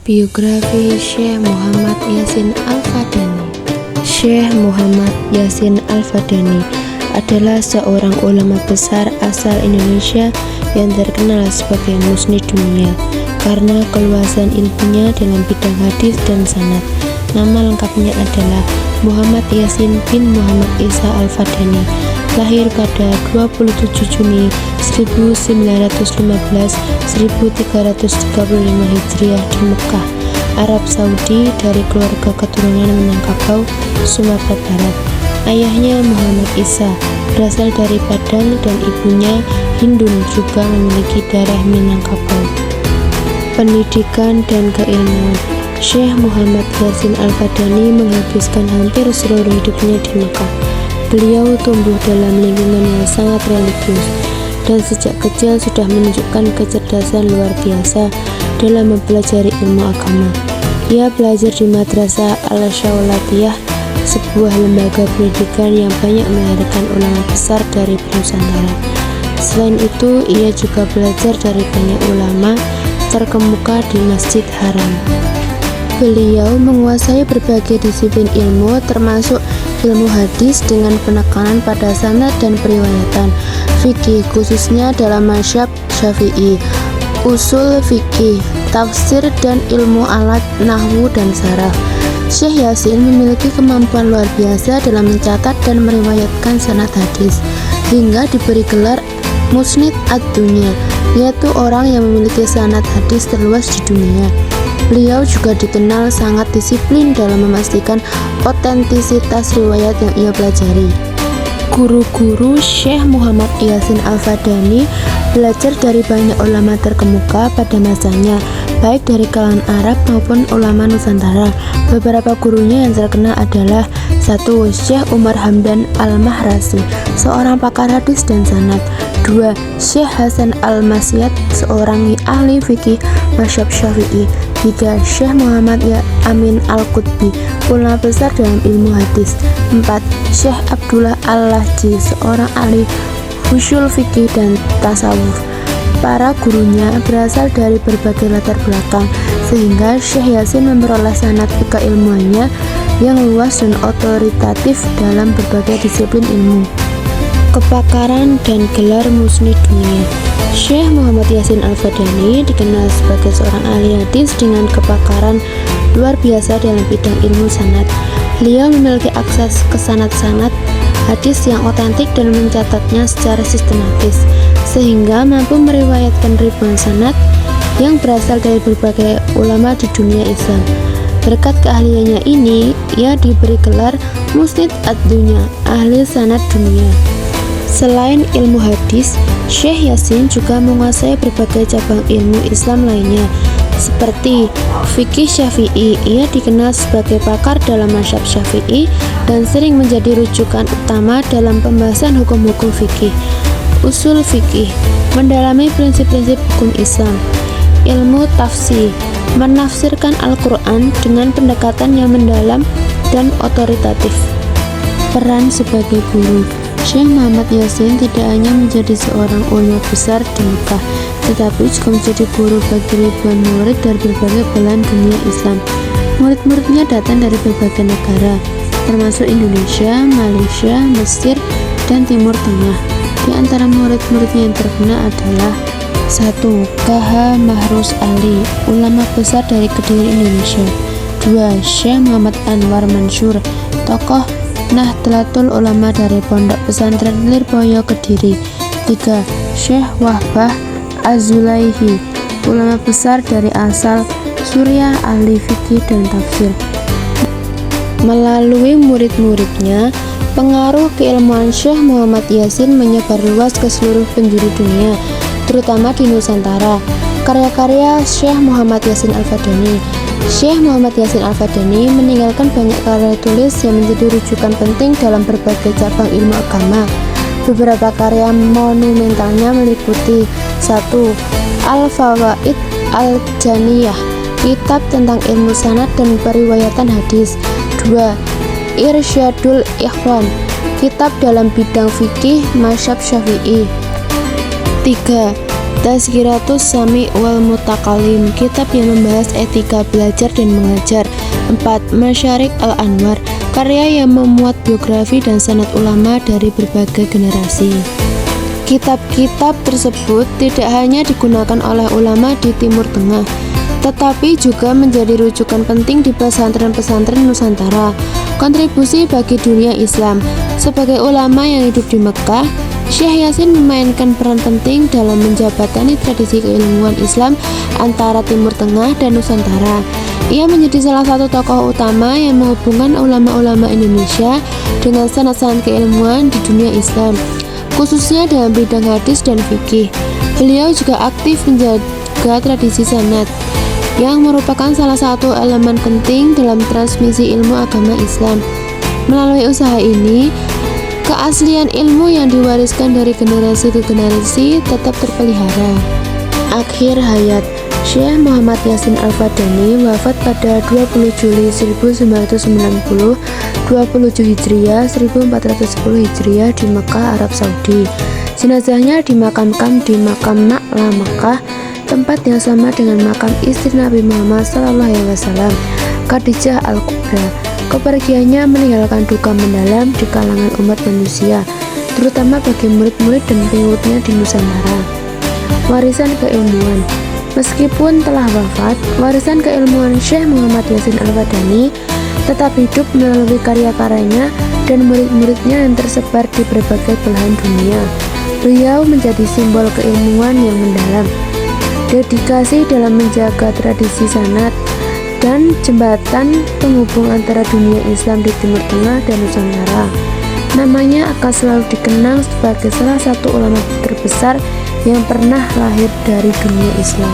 Biografi Syekh Muhammad Yasin Al-Fadani. Syekh Muhammad Yasin Al-Fadani adalah seorang ulama besar asal Indonesia yang terkenal sebagai musnid dunia karena keluasan ilmunya dalam bidang hadis dan sanad. Nama lengkapnya adalah Muhammad Yasin bin Muhammad Isa Al-Fadani. Lahir pada 27 Juni 1915 1335 Hijriah di Mekah, Arab Saudi, dari keluarga keturunan Minangkabau, Sumatera Barat. Ayahnya Muhammad Isa berasal dari Padang dan ibunya Hindun juga memiliki darah Minangkabau. Pendidikan dan keilmuan. Syekh Muhammad Yasin Al-Fadani menghabiskan hampir seluruh hidupnya di Mekah. Beliau tumbuh dalam lingkungan yang sangat religius dan sejak kecil sudah menunjukkan kecerdasan luar biasa dalam mempelajari ilmu agama. Ia belajar di Madrasah Al-Syaulatiyah, sebuah lembaga pendidikan yang banyak melahirkan ulama besar dari Nusantara. Selain itu, ia juga belajar dari banyak ulama terkemuka di Masjid Haram. Beliau menguasai berbagai disiplin ilmu termasuk ilmu hadis dengan penekanan pada sanad dan periwayatan, fikih khususnya dalam mazhab Syafi'i, usul fikih, tafsir dan ilmu alat nahwu dan saraf. Syekh Yasin memiliki kemampuan luar biasa dalam mencatat dan meriwayatkan sanad hadis hingga diberi gelar Musnid ad-Dunya, yaitu orang yang memiliki sanad hadis terluas di dunia. Beliau juga dikenal sangat disiplin dalam memastikan otentisitas riwayat yang ia pelajari. Guru-guru Syekh Muhammad Yasin Al-Fadani belajar dari banyak ulama terkemuka pada masanya, baik dari kalangan Arab maupun ulama Nusantara. Beberapa gurunya yang terkenal adalah 1. Syekh Umar Hamdan Al-Mahrasi, seorang pakar hadis dan sanad. 2. Syekh Hasan Al-Masyad, seorang ahli fikih mazhab Syafi'i. 3. Syekh Muhammad Amin Al-Qutbi, ulama besar dalam ilmu hadis. 4. Syekh Abdullah Al-Lahji, seorang ahli usul fikih dan tasawuf. Para gurunya berasal dari berbagai latar belakang, sehingga Syekh Yasin memperoleh sanad keilmuannya yang luas dan otoritatif dalam berbagai disiplin ilmu. Kepakaran dan gelar musnid dunia. Syekh Muhammad Yasin Al-Fadani dikenal sebagai seorang ahli hadis dengan kepakaran luar biasa dalam bidang ilmu sanad. Beliau memiliki akses ke sanad-sanad hadis yang otentik dan mencatatnya secara sistematis, sehingga mampu meriwayatkan ribuan sanad yang berasal dari berbagai ulama di dunia Islam. Berkat keahliannya ini, ia diberi gelar Musnid ad-Dunya, ahli sanad dunia. Selain ilmu hadis, Syekh Yasin juga menguasai berbagai cabang ilmu Islam lainnya, seperti fikih Syafi'i. Ia dikenal sebagai pakar dalam mazhab Syafi'i dan sering menjadi rujukan utama dalam pembahasan hukum-hukum fikih. Usul fikih, mendalami prinsip-prinsip hukum Islam. Ilmu tafsir, menafsirkan Al-Quran dengan pendekatan yang mendalam dan otoritatif. Peran sebagai guru. Syekh Muhammad Yasin tidak hanya menjadi seorang ulama besar di Mekah, tetapi juga menjadi guru bagi ribuan murid dari berbagai belahan dunia Islam. Murid-muridnya datang dari berbagai negara, termasuk Indonesia, Malaysia, Mesir, dan Timur Tengah. Di antara murid-muridnya yang terkenal adalah 1. KH Mahrus Ali, ulama besar dari Kediri, Indonesia. 2. Syekh Muhammad Anwar Mansur, tokoh Nahdlatul Ulama dari Pondok Pesantren Lirboyo, Kediri. 3. Syekh Wahbah Az-Zulaihi, ulama besar dari asal Suriah, ahli fikih dan tafsir. Melalui murid-muridnya, pengaruh keilmuan Syekh Muhammad Yasin menyebar luas ke seluruh penjuru dunia, terutama di Nusantara. Karya-karya Syekh Muhammad Yasin Al-Fadani. Syekh Muhammad Yasin Al-Fadani meninggalkan banyak karya tulis yang menjadi rujukan penting dalam berbagai cabang ilmu agama. Beberapa karya monumentalnya meliputi 1. Al-Fawaid Al-Janiyah, kitab tentang ilmu sanad dan periwayatan hadis. 2. Irsyadul Ikhwan, kitab dalam bidang fikih mazhab Syafi'i. 3. Tazkiratus Sami wal Mutakalim, kitab yang membahas etika belajar dan mengajar. 4. Masyarik al-Anwar, karya yang memuat biografi dan sanad ulama dari berbagai generasi. Kitab-kitab tersebut tidak hanya digunakan oleh ulama di Timur Tengah, tetapi juga menjadi rujukan penting di pesantren-pesantren Nusantara. Kontribusi bagi dunia Islam. Sebagai ulama yang hidup di Mekah, Syekh Yasin memainkan peran penting dalam menjabatani tradisi keilmuan Islam antara Timur Tengah dan Nusantara. Ia menjadi salah satu tokoh utama yang menghubungkan ulama-ulama Indonesia dengan sanad-sanad keilmuan di dunia Islam, khususnya dalam bidang hadis dan fikih. Beliau juga aktif menjaga tradisi sanad, yang merupakan salah satu elemen penting dalam transmisi ilmu agama Islam. Melalui usaha ini, keaslian ilmu yang diwariskan dari generasi ke generasi tetap terpelihara. Akhir hayat. Syekh Muhammad Yasin Al-Fadani wafat pada 20 Juli 1990, 27 Hijriah 1410 Hijriah di Mekah, Arab Saudi. Jenazahnya dimakamkan di Makam Na'la Mekah, tempat yang sama dengan makam istri Nabi Muhammad SAW, Khadijah Al-Kubra. Kepergiannya meninggalkan duka mendalam di kalangan umat manusia, terutama bagi murid-murid dan pengikutnya di Nusantara. Warisan keilmuan. Meskipun telah wafat, warisan keilmuan Syekh Muhammad Yasin Al-Fadani tetap hidup melalui karya-karyanya dan murid-muridnya yang tersebar di berbagai belahan dunia. Beliau menjadi simbol keilmuan yang mendalam, dedikasi dalam menjaga tradisi sanad, dan jembatan penghubung antara dunia Islam di Timur Tengah dan Nusantara. Namanya akan selalu dikenang sebagai salah satu ulama terbesar yang pernah lahir dari dunia Islam.